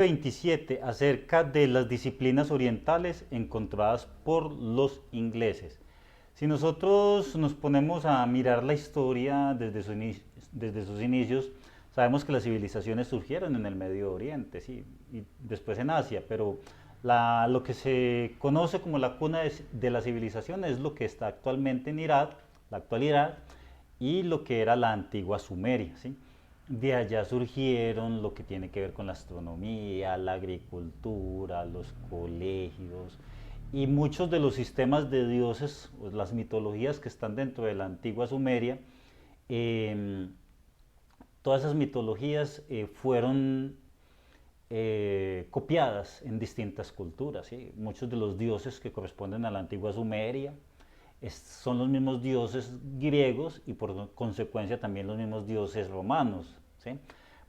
27 acerca de las disciplinas orientales encontradas por los ingleses. Si nosotros nos ponemos a mirar la historia desde sus inicios, sabemos que las civilizaciones surgieron en el Medio Oriente, sí, y después en Asia, pero lo que se conoce como la cuna de la civilización es lo que está actualmente en Irak, la actual Irak, y lo que era la antigua Sumeria, ¿sí? De allá surgieron lo que tiene que ver con la astronomía, la agricultura, los colegios y muchos de los sistemas de dioses, pues, las mitologías que están dentro de la antigua Sumeria. eh, Todas esas mitologías fueron copiadas en distintas culturas, ¿sí? Muchos de los dioses que corresponden a la antigua Sumeria son los mismos dioses griegos y por consecuencia también los mismos dioses romanos, ¿sí?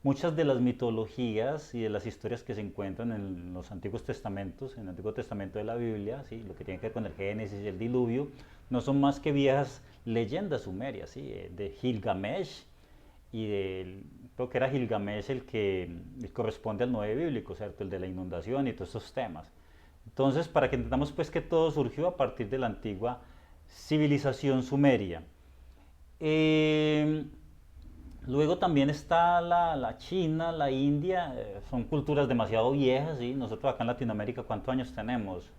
Muchas de las mitologías y de las historias que se encuentran en los antiguos testamentos, en el Antiguo Testamento de la Biblia, ¿sí? Lo que tiene que ver con el Génesis y el diluvio, no son más que viejas leyendas sumerias, ¿sí? De Gilgamesh creo que era Gilgamesh el corresponde al Noé bíblico, ¿cierto? El de la inundación y todos esos temas. Entonces, para que entendamos pues que todo surgió a partir de la antigua civilización sumeria. Eh, Luego también está la China, la India, son culturas demasiado viejas, ¿sí? Nosotros acá en Latinoamérica, ¿cuántos años tenemos?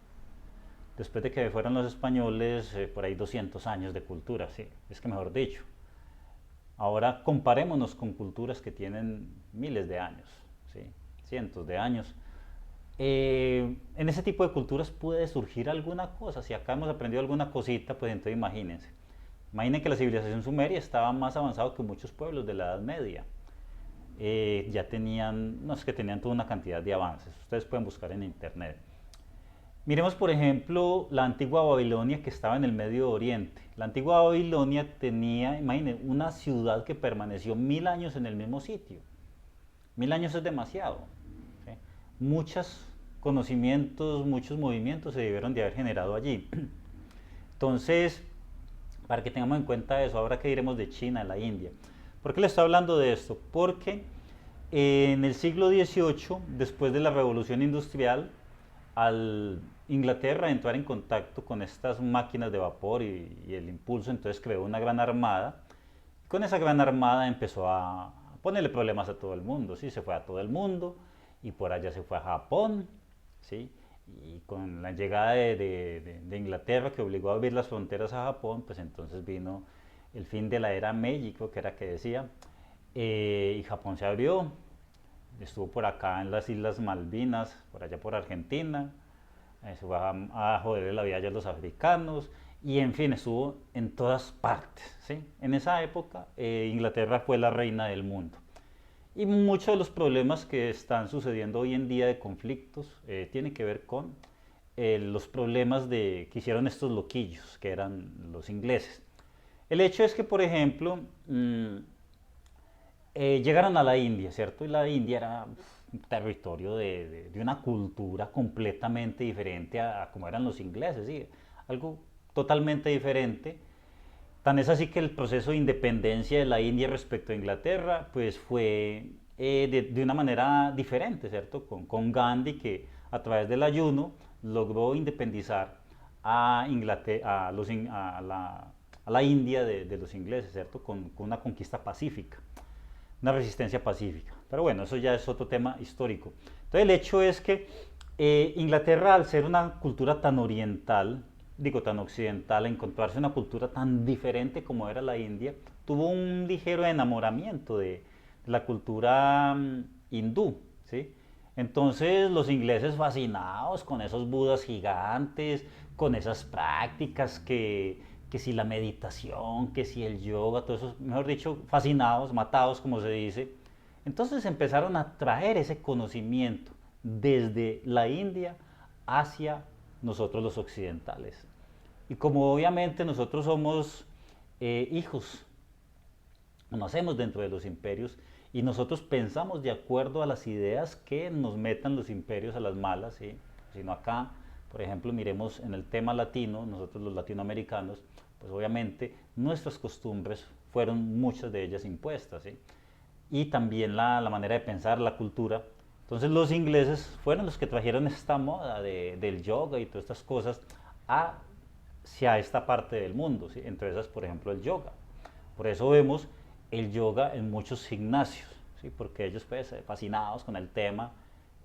Después de que fueron los españoles, por ahí 200 años de cultura, ¿sí? Es que mejor dicho. Ahora comparémonos con culturas que tienen miles de años, ¿sí? Cientos de años. En ese tipo de culturas puede surgir alguna cosa. Si acá hemos aprendido alguna cosita, pues entonces imagínense. Imaginen que la civilización sumeria estaba más avanzado que muchos pueblos de la Edad Media. Ya tenían, no es que tenían toda una cantidad de avances. Ustedes pueden buscar en internet. Miremos, por ejemplo, la antigua Babilonia que estaba en el Medio Oriente. La antigua Babilonia tenía, imagínense, una ciudad que permaneció 1000 años en el mismo sitio. 1000 años es demasiado, ¿sí? Muchos conocimientos, muchos movimientos se debieron de haber generado allí. Entonces, para que tengamos en cuenta eso, ahora que diremos de China, la India. ¿Por qué le estoy hablando de esto? Porque en el siglo XVIII, después de la Revolución Industrial, al Inglaterra entrar en contacto con estas máquinas de vapor y el impulso, entonces creó una gran armada. Con esa gran armada empezó a ponerle problemas a todo el mundo, ¿sí? Se fue a todo el mundo y por allá se fue a Japón, ¿sí? Y con la llegada de Inglaterra, que obligó a abrir las fronteras a Japón, pues entonces vino el fin de la era Meiji, creo que era que decía, y Japón se abrió, estuvo por acá en las Islas Malvinas, por allá por Argentina, se fue a joder la vida a los africanos, y en fin, estuvo en todas partes, ¿sí? En esa época Inglaterra fue la reina del mundo. Y muchos de los problemas que están sucediendo hoy en día de conflictos tienen que ver con los problemas que hicieron estos loquillos, que eran los ingleses. El hecho es que, por ejemplo, llegaron a la India, ¿cierto? Y la India era un territorio de una cultura completamente diferente a como eran los ingleses, ¿sí? Algo totalmente diferente. Tan es así que el proceso de independencia de la India respecto a Inglaterra, pues fue de una manera diferente, ¿cierto? Con Gandhi, que a través del ayuno logró independizar a, Inglaterra, a la India de los ingleses, ¿cierto? Con una conquista pacífica, una resistencia pacífica. Pero bueno, eso ya es otro tema histórico. Entonces el hecho es que Inglaterra, al ser una cultura tan oriental, digo tan occidental, encontrarse una cultura tan diferente como era la India, tuvo un ligero enamoramiento de la cultura hindú, ¿sí? Entonces los ingleses fascinados con esos budas gigantes, con esas prácticas que si la meditación, que si el yoga, todo eso, mejor dicho, fascinados, matados como se dice. Entonces empezaron a traer ese conocimiento desde la India hacia nosotros los occidentales. Y como obviamente nosotros somos hijos, nacemos dentro de los imperios y nosotros pensamos de acuerdo a las ideas que nos metan los imperios a las malas, ¿sí? Sino acá, por ejemplo, miremos en el tema latino, nosotros los latinoamericanos, pues obviamente nuestras costumbres fueron muchas de ellas impuestas, ¿sí? Y también la manera de pensar, la cultura, Entonces los ingleses fueron los que trajeron esta moda del yoga y todas estas cosas hacia esta parte del mundo, ¿sí? Entre esas, por ejemplo, el yoga. Por eso vemos el yoga en muchos gimnasios, ¿sí? Porque ellos pues fascinados con el tema,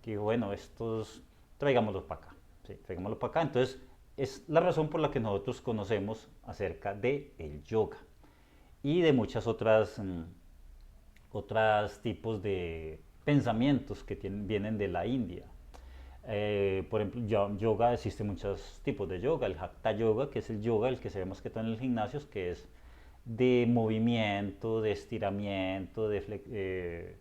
que bueno, estos traigámoslos para acá, ¿sí? Traigámoslo para acá. Entonces es la razón por la que nosotros conocemos acerca del yoga y de muchas otras tipos de pensamientos que vienen de la India. Por ejemplo, yoga, existen muchos tipos de yoga. El Hatha Yoga, que es el yoga, el que se ve más que todo en los gimnasios, que es de movimiento, de estiramiento, de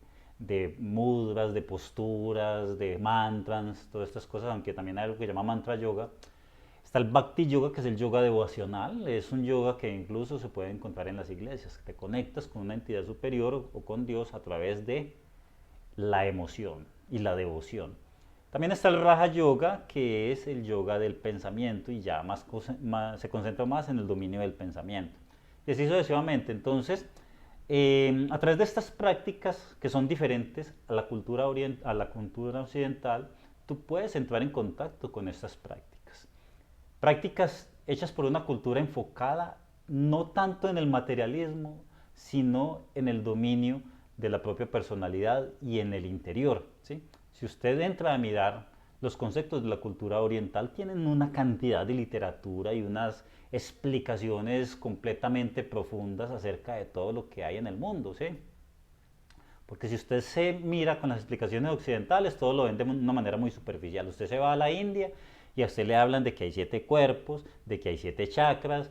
mudras, de posturas, de mantras, todas estas cosas, aunque también hay algo que se llama mantra yoga. Está el Bhakti Yoga, que es el yoga devocional. Es un yoga que incluso se puede encontrar en las iglesias. Te conectas con una entidad superior o con Dios a través de la emoción y la devoción. También está el Raja Yoga, que es el yoga del pensamiento y ya se concentra más en el dominio del pensamiento. Y así sucesivamente. Entonces, a través de estas prácticas que son diferentes a la cultura occidental, tú puedes entrar en contacto con estas prácticas. Prácticas hechas por una cultura enfocada no tanto en el materialismo, sino en el dominio de la propia personalidad y en el interior, ¿sí? Si usted entra a mirar los conceptos de la cultura oriental, tienen una cantidad de literatura y unas explicaciones completamente profundas acerca de todo lo que hay en el mundo, ¿sí? Porque si usted se mira con las explicaciones occidentales, todo lo ven de una manera muy superficial. Usted se va a la India y a usted le hablan de que hay 7 cuerpos, de que hay 7 chakras,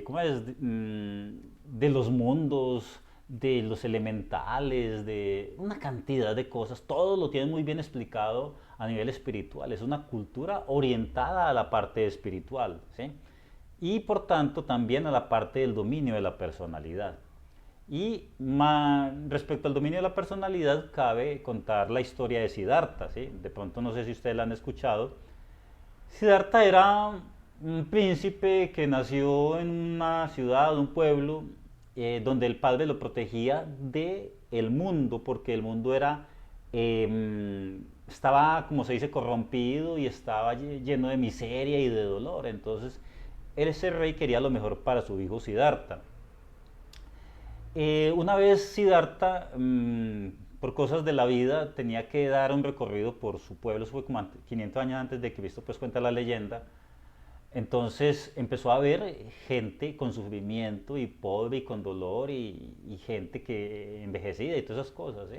¿cómo es? De los mundos, de los elementales, de una cantidad de cosas. Todo lo tienen muy bien explicado a nivel espiritual. Es una cultura orientada a la parte espiritual, ¿sí? Y por tanto también a la parte del dominio de la personalidad. Y respecto al dominio de la personalidad, cabe contar la historia de Siddhartha, ¿sí? De pronto no sé si ustedes la han escuchado. Siddhartha era un príncipe que nació en una ciudad, un pueblo, donde el padre lo protegía de el mundo, porque el mundo estaba, como se dice, corrompido y estaba lleno de miseria y de dolor. Entonces, ese rey quería lo mejor para su hijo Siddhartha. Una vez Siddhartha, por cosas de la vida, tenía que dar un recorrido por su pueblo. Eso fue como 500 años antes de Cristo, pues cuenta la leyenda. Entonces empezó a ver gente con sufrimiento y pobre y con dolor y gente que envejecida y todas esas cosas, ¿sí?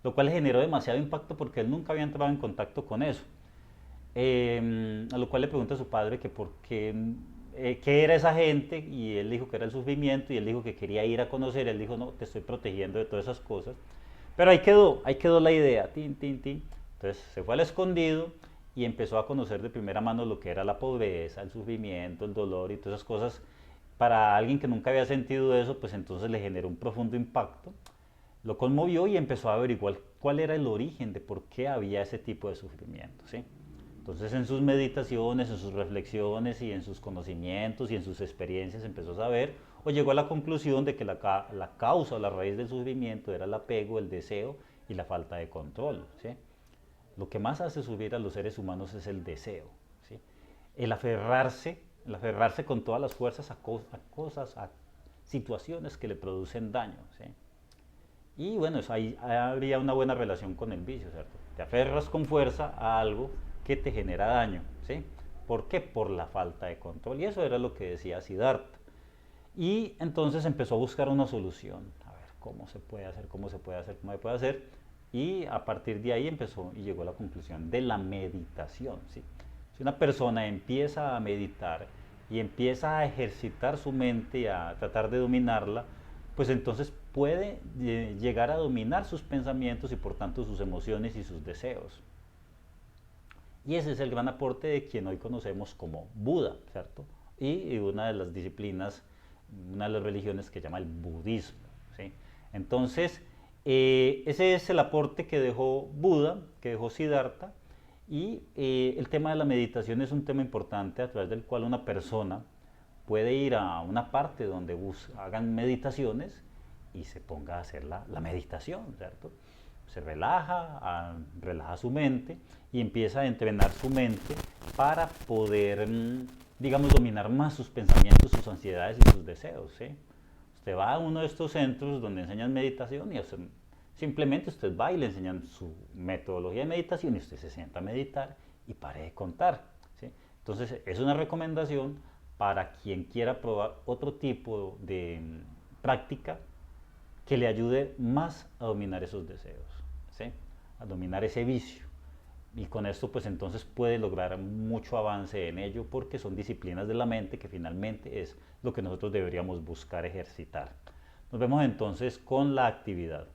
Lo cual le generó demasiado impacto porque él nunca había entrado en contacto con eso. A lo cual le pregunta a su padre que por qué, qué era esa gente, y él dijo que era el sufrimiento, y él dijo que quería ir a conocer. Él dijo, no, te estoy protegiendo de todas esas cosas. Pero ahí quedó la idea, tin, tin, tin. Entonces se fue al escondido y empezó a conocer de primera mano lo que era la pobreza, el sufrimiento, el dolor y todas esas cosas. Para alguien que nunca había sentido eso, pues entonces le generó un profundo impacto, lo conmovió y empezó a averiguar cuál era el origen de por qué había ese tipo de sufrimiento, ¿sí? Entonces en sus meditaciones, en sus reflexiones y en sus conocimientos y en sus experiencias empezó a saber o llegó a la conclusión de que la causa o la raíz del sufrimiento era el apego, el deseo y la falta de control, ¿sí? Lo que más hace sufrir a los seres humanos es el deseo, ¿sí? El aferrarse con todas las fuerzas a cosas, a situaciones que le producen daño, ¿sí? Y bueno, ahí habría una buena relación con el vicio, ¿cierto? Te aferras con fuerza a algo que te genera daño, ¿sí? ¿Por qué? Por la falta de control. Y eso era lo que decía Siddhartha. Y entonces empezó a buscar una solución. A ver, ¿cómo se puede hacer? ¿Cómo se puede hacer? ¿Cómo se puede hacer? Y a partir de ahí empezó y llegó a la conclusión de la meditación, ¿sí? Si una persona empieza a meditar y empieza a ejercitar su mente y a tratar de dominarla, pues entonces puede llegar a dominar sus pensamientos y por tanto sus emociones y sus deseos. Y ese es el gran aporte de quien hoy conocemos como Buda, ¿cierto? Y una de las disciplinas, una de las religiones que se llama el budismo, ¿sí? Entonces, ese es el aporte que dejó Buda, que dejó Siddhartha, y el tema de la meditación es un tema importante a través del cual una persona puede ir a una parte donde hagan meditaciones y se ponga a hacer la meditación, ¿cierto? Se relaja, relaja su mente y empieza a entrenar su mente para poder, digamos, dominar más sus pensamientos, sus ansiedades y sus deseos, ¿sí? Usted va a uno de estos centros donde enseñan meditación y simplemente usted va y le enseñan su metodología de meditación y usted se sienta a meditar y pare de contar, ¿sí? Entonces es una recomendación para quien quiera probar otro tipo de práctica que le ayude más a dominar esos deseos, ¿sí? A dominar ese vicio. Y con esto pues entonces puede lograr mucho avance en ello porque son disciplinas de la mente que finalmente es lo que nosotros deberíamos buscar ejercitar. Nos vemos entonces con la actividad.